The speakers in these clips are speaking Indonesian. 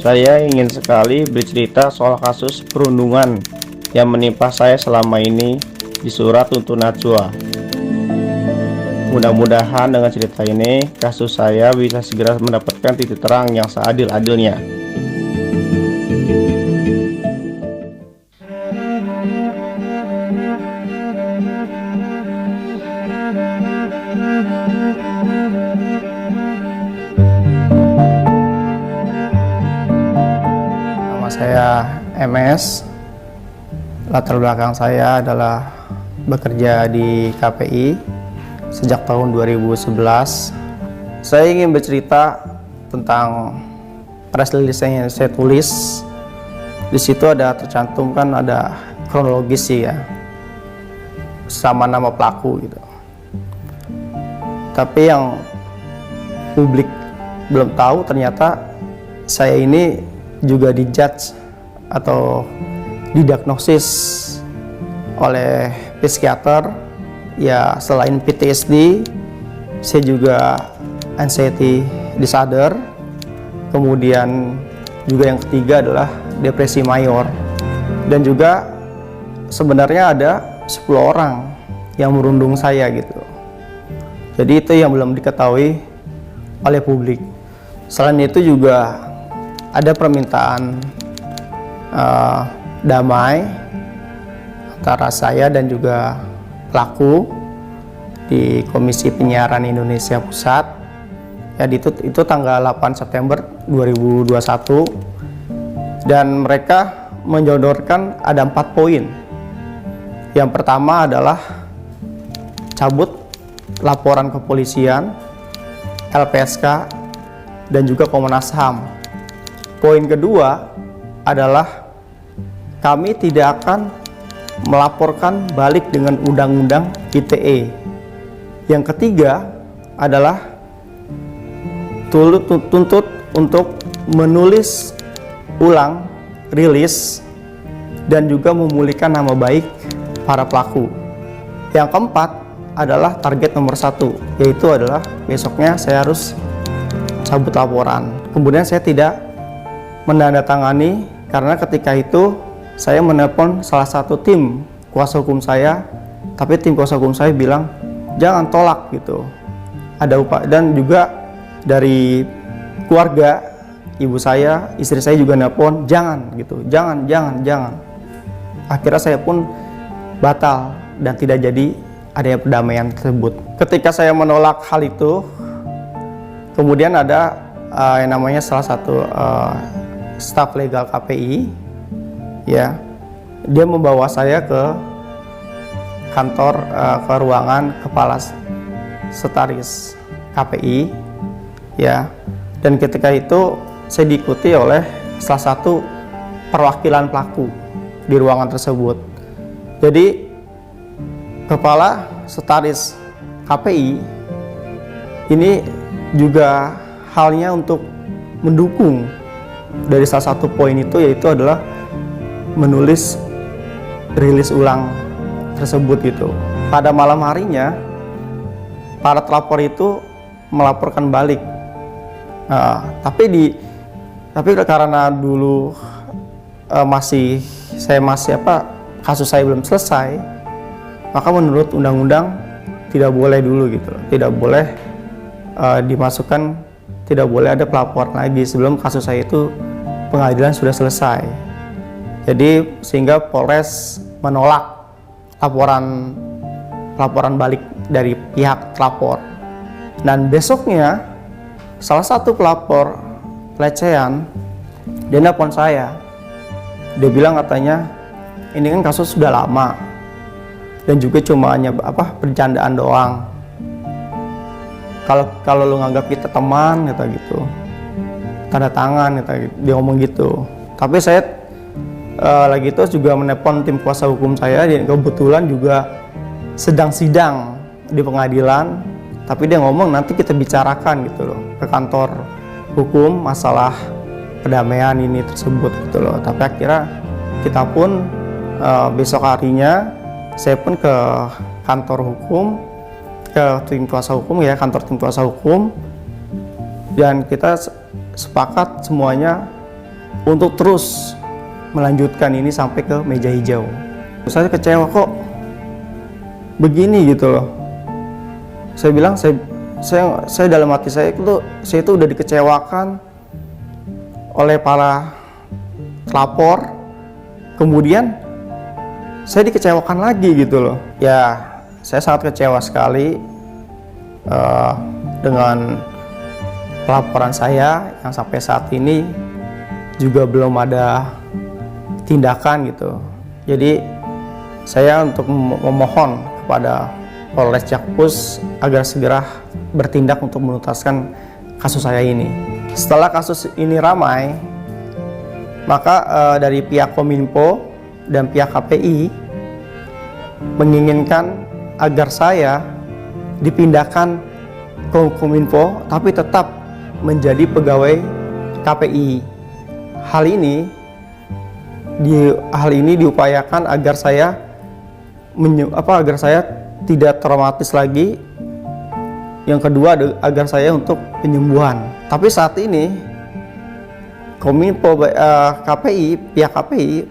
Saya ingin sekali bercerita soal kasus perundungan yang menimpa saya selama ini di Surat untuk Najwa. Mudah-mudahan dengan cerita ini, kasus saya bisa segera mendapatkan titik terang yang seadil-adilnya. Nama saya MS. Latar belakang saya adalah bekerja di KPI sejak tahun 2011. Saya ingin bercerita tentang press release yang saya tulis. Di situ ada tercantum, kan ada kronologis sih ya, sama nama pelaku gitu. Tapi yang publik belum tahu, ternyata saya ini juga dijudge atau didiagnosis oleh psikiater. Ya, selain PTSD, saya juga anxiety disorder. Kemudian juga yang ketiga adalah depresi mayor. Dan juga sebenarnya ada 10 orang yang merundung saya gitu. Jadi itu yang belum diketahui oleh publik. Selain itu juga ada permintaan damai antara saya dan juga pelaku di Komisi Penyiaran Indonesia Pusat. Ya, itu tanggal 8 September 2021. Dan mereka menyodorkan ada 4 poin. Yang pertama adalah cabut laporan kepolisian, LPSK, dan juga Komnas HAM. Poin kedua adalah kami tidak akan melaporkan balik dengan undang-undang ITE. Yang ketiga adalah tuntut untuk menulis ulang rilis dan juga memulihkan nama baik para pelaku. Yang keempat adalah target nomor 1, yaitu adalah besoknya saya harus cabut laporan. Kemudian saya tidak menandatangani karena ketika itu saya menelpon salah satu tim kuasa hukum saya, tapi tim kuasa hukum saya bilang jangan tolak gitu. Ada upaya, dan juga dari keluarga ibu saya, istri saya juga nelpon jangan gitu, jangan. Akhirnya saya pun batal dan tidak jadi adanya perdamaian tersebut. Ketika saya menolak hal itu, kemudian ada yang namanya salah satu staf legal KPI. Ya, dia membawa saya ke kantor, ke ruangan kepala sekretaris KPI, ya. Dan ketika itu saya diikuti oleh salah satu perwakilan pelaku di ruangan tersebut. Jadi kepala sekretaris KPI ini juga halnya untuk mendukung dari salah satu poin itu, yaitu adalah menulis rilis ulang tersebut gitu. Pada malam harinya para terlapor itu melaporkan balik. Tapi karena dulu kasus saya belum selesai, maka menurut undang-undang tidak boleh dulu gitu. Tidak boleh dimasukkan, tidak boleh ada pelaporan lagi sebelum kasus saya itu pengadilan sudah selesai. Jadi sehingga Polres menolak laporan balik dari pihak pelapor. Dan besoknya salah satu pelapor pelecehan dia nelpon saya. Dia bilang katanya ini kan kasus sudah lama dan juga cuma hanya bercandaan doang. Kalau lu nganggap kita teman kata gitu, tanda tangan kata gitu. Dia ngomong gitu. Tapi saya lagi itu juga menelpon tim kuasa hukum saya, dan kebetulan juga sedang sidang di pengadilan, tapi dia ngomong nanti kita bicarakan gitu loh ke kantor hukum masalah perdamaian ini tersebut gitu loh. Tapi akhirnya kita pun besok harinya saya pun ke kantor hukum, ke tim kuasa hukum ya, kantor tim kuasa hukum, dan kita sepakat semuanya untuk terus melanjutkan ini sampai ke meja hijau. Saya kecewa kok begini gitu loh. Saya bilang saya dalam hati saya itu udah dikecewakan oleh para pelapor, kemudian saya dikecewakan lagi gitu loh. Ya, saya sangat kecewa sekali dengan pelaporan saya yang sampai saat ini juga belum ada tindakan gitu. Jadi saya untuk memohon kepada Polres Jakpus agar segera bertindak untuk menuntaskan kasus saya ini. Setelah kasus ini ramai, maka dari pihak Kominfo dan pihak KPI menginginkan agar saya dipindahkan ke Kominfo tapi tetap menjadi pegawai KPI. Hal ini diupayakan agar saya tidak traumatis lagi. Yang kedua agar saya untuk penyembuhan. Tapi saat ini Kominfo, pihak KPI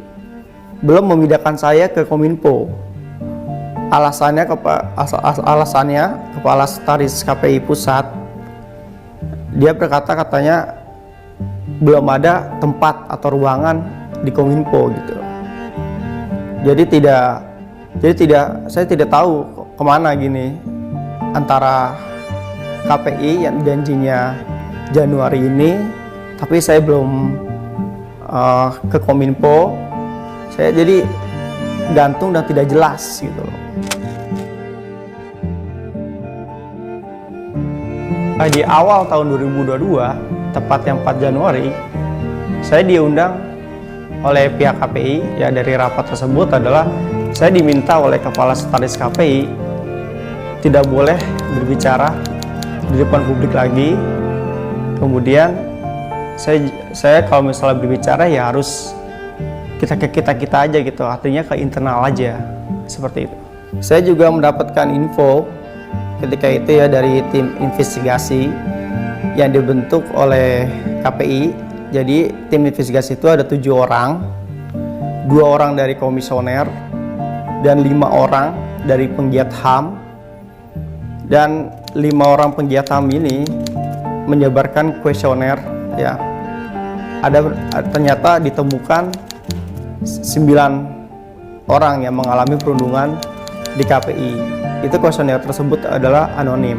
belum memindahkan saya ke Kominfo. Alasannya Kepala Sekretaris KPI Pusat, dia berkata katanya belum ada tempat atau ruangan di Kominfo gitu. Saya tidak tahu kemana gini antara KPI yang janjinya Januari ini, tapi saya belum ke Kominfo. Saya jadi gantung dan tidak jelas gitu loh. Di awal tahun 2022, tepatnya 4 Januari, saya diundang oleh pihak KPI. Ya, dari rapat tersebut adalah saya diminta oleh Kepala Sekretaris KPI tidak boleh berbicara di depan publik lagi. Kemudian saya kalau misalnya berbicara ya harus kita aja gitu, artinya ke internal aja, seperti itu. Saya juga mendapatkan info ketika itu ya dari tim investigasi yang dibentuk oleh KPI. Jadi tim investigasi itu ada 7 orang, 2 orang dari komisioner dan 5 orang dari penggiat HAM. Dan 5 orang penggiat HAM ini menyebarkan kuesioner ya. Ternyata ditemukan 9 orang yang mengalami perundungan di KPI. Itu kuesioner tersebut adalah anonim.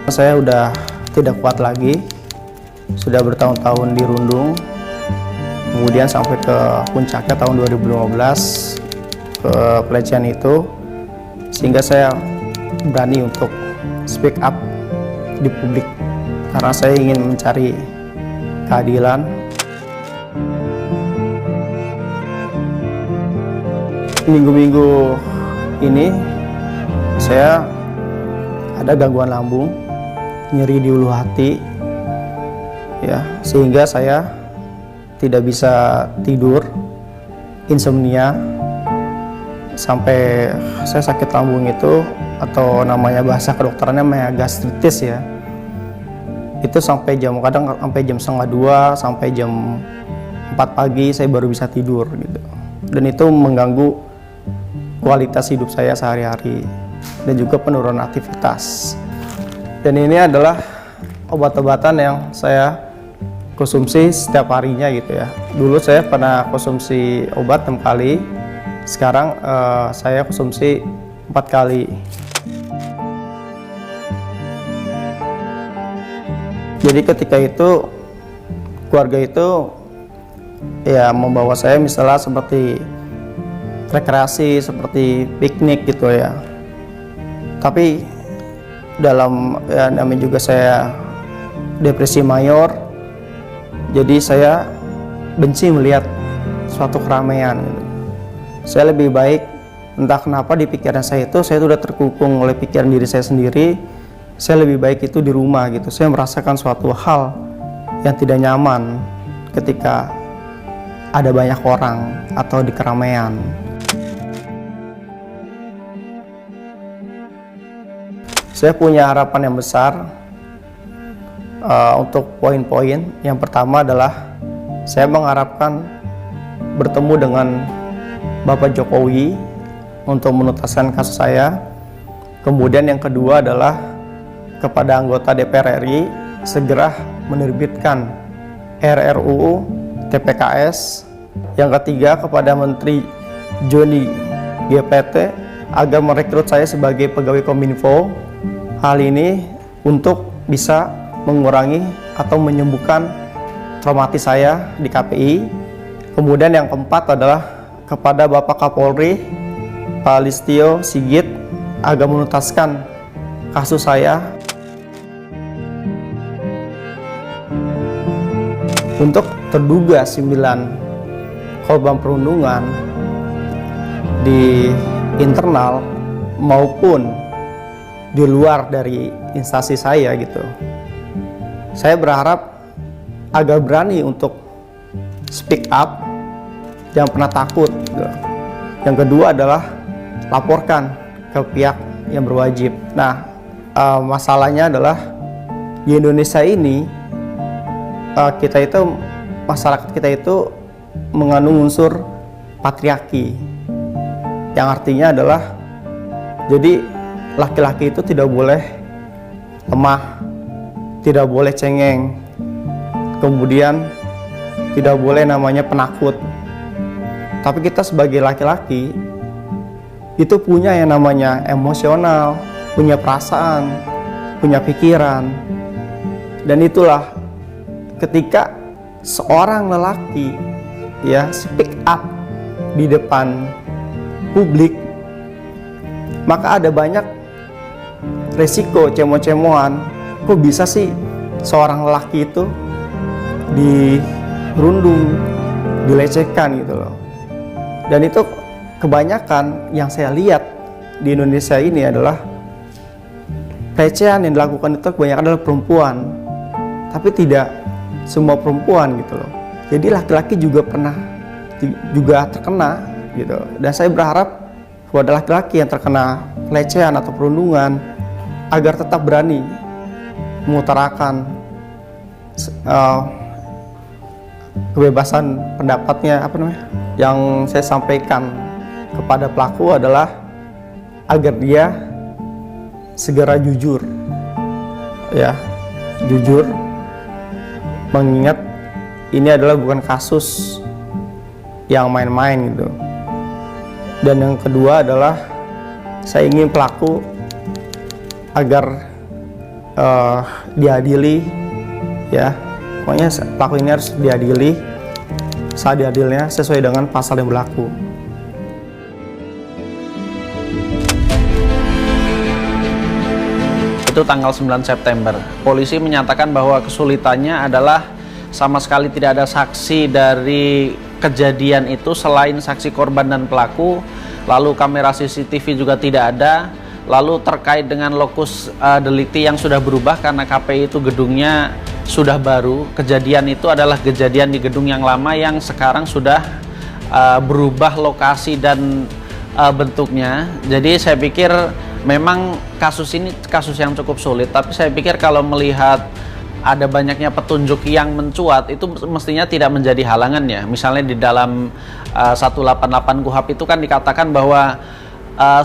Saya udah tidak kuat lagi, sudah bertahun-tahun dirundung, kemudian sampai ke puncaknya tahun 2015 ke pelecehan itu, sehingga saya berani untuk speak up di publik karena saya ingin mencari keadilan. Minggu-minggu ini saya ada gangguan lambung, nyeri di ulu hati ya, sehingga saya tidak bisa tidur, insomnia, sampai saya sakit lambung itu, atau namanya bahasa kedokterannya gastritis ya. Itu sampai kadang sampai jam 1:30 sampai jam 4 pagi saya baru bisa tidur gitu. Dan itu mengganggu kualitas hidup saya sehari-hari dan juga penurunan aktivitas. Dan ini adalah obat-obatan yang saya konsumsi setiap harinya gitu ya. Dulu saya pernah konsumsi obat 6 kali, sekarang saya konsumsi 4 kali. Jadi ketika itu keluarga itu ya membawa saya misalnya seperti rekreasi, seperti piknik gitu ya. Tapi dalam ya, namanya juga saya depresi mayor, jadi saya benci melihat suatu keramaian gitu. Saya lebih baik, entah kenapa di pikiran saya sudah terkungkung oleh pikiran diri saya sendiri. Saya lebih baik itu di rumah gitu. Saya merasakan suatu hal yang tidak nyaman ketika ada banyak orang atau di keramaian. Saya punya harapan yang besar untuk poin-poin. Yang pertama adalah saya mengharapkan bertemu dengan Bapak Jokowi untuk menuntaskan kasus saya. Kemudian yang kedua adalah kepada anggota DPR RI segera menerbitkan RUU TPKS. Yang ketiga kepada Menteri Johnny GPT agar merekrut saya sebagai pegawai Kominfo. Hal ini untuk bisa mengurangi atau menyembuhkan traumatis saya di KPI. Kemudian yang keempat adalah kepada Bapak Kapolri Pak Listio Sigit agar menuntaskan kasus saya. Untuk terduga 9 korban perundungan di internal maupun di luar dari instansi saya gitu, saya berharap agar berani untuk speak up, jangan pernah takut gitu. Yang kedua adalah laporkan ke pihak yang berwajib. Nah, masalahnya adalah di Indonesia ini masyarakat kita itu mengandung unsur patriarki, yang artinya adalah jadi laki-laki itu tidak boleh lemah, tidak boleh cengeng, kemudian tidak boleh namanya penakut. Tapi kita sebagai laki-laki itu punya yang namanya emosional, punya perasaan, punya pikiran. Dan itulah ketika seorang lelaki ya speak up di depan publik, maka ada banyak resiko cemo-cemoan. Kok bisa sih seorang lelaki itu dirundung, dilecehkan gitu loh. Dan itu kebanyakan yang saya lihat di Indonesia ini adalah pelecehan yang dilakukan itu kebanyakan adalah perempuan, tapi tidak semua perempuan gitu loh. Jadi laki-laki juga terkena gitu. Dan saya berharap kepada laki-laki yang terkena pelecehan atau perundungan agar tetap berani mengutarakan kebebasan pendapatnya. Yang saya sampaikan kepada pelaku adalah agar dia segera jujur, ya, jujur, mengingat ini adalah bukan kasus yang main-main gitu. Dan yang kedua adalah saya ingin pelaku agar diadili, ya, pokoknya pelaku ini harus diadili seadil-adilnya sesuai dengan pasal yang berlaku. Itu tanggal 9 September. Polisi menyatakan bahwa kesulitannya adalah sama sekali tidak ada saksi dari kejadian itu selain saksi korban dan pelaku. Lalu kamera CCTV juga tidak ada. Lalu terkait dengan lokus delikti yang sudah berubah karena KPI itu gedungnya sudah baru. Kejadian itu adalah kejadian di gedung yang lama yang sekarang sudah berubah lokasi dan bentuknya. Jadi saya pikir memang kasus ini kasus yang cukup sulit, tapi saya pikir kalau melihat ada banyaknya petunjuk yang mencuat itu mestinya tidak menjadi halangan ya. Misalnya di dalam 188 KUHP itu kan dikatakan bahwa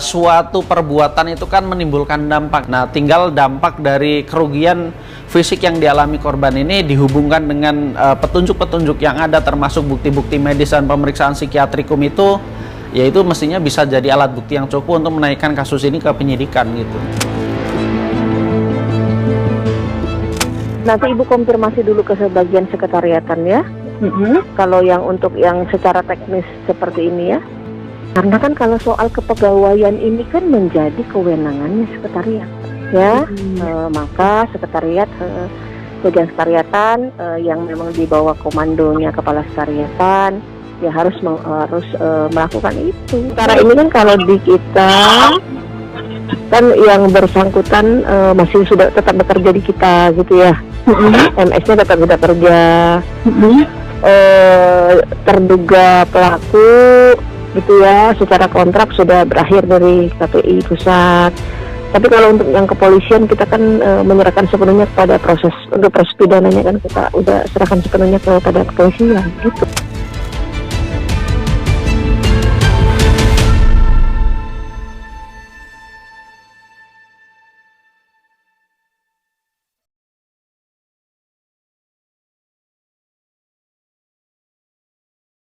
suatu perbuatan itu kan menimbulkan dampak. Nah, tinggal dampak dari kerugian fisik yang dialami korban ini dihubungkan dengan petunjuk-petunjuk yang ada, termasuk bukti-bukti medis dan pemeriksaan psikiatrikum itu, yaitu mestinya bisa jadi alat bukti yang cukup untuk menaikkan kasus ini ke penyidikan gitu. Nanti Ibu konfirmasi dulu ke sebagian sekretariatan ya. Kalau yang untuk yang secara teknis seperti ini ya. Karena kan kalau soal kepegawaian ini kan menjadi kewenangannya sekretariat ya. Maka sekretariat bagian sekretariatan yang memang di bawah komandonya kepala sekretariatan ya harus melakukan itu. Karena ini kan kalau di kita kan yang bersangkutan masih sudah tetap bekerja di kita gitu ya. MS-nya tetap sudah kerja. Terduga pelaku gitu ya, secara kontrak sudah berakhir dari KPI pusat. Tapi kalau untuk yang kepolisian kita kan menyerahkan sepenuhnya kepada proses pidananya kan kita udah serahkan sepenuhnya kepada kepolisian gitu.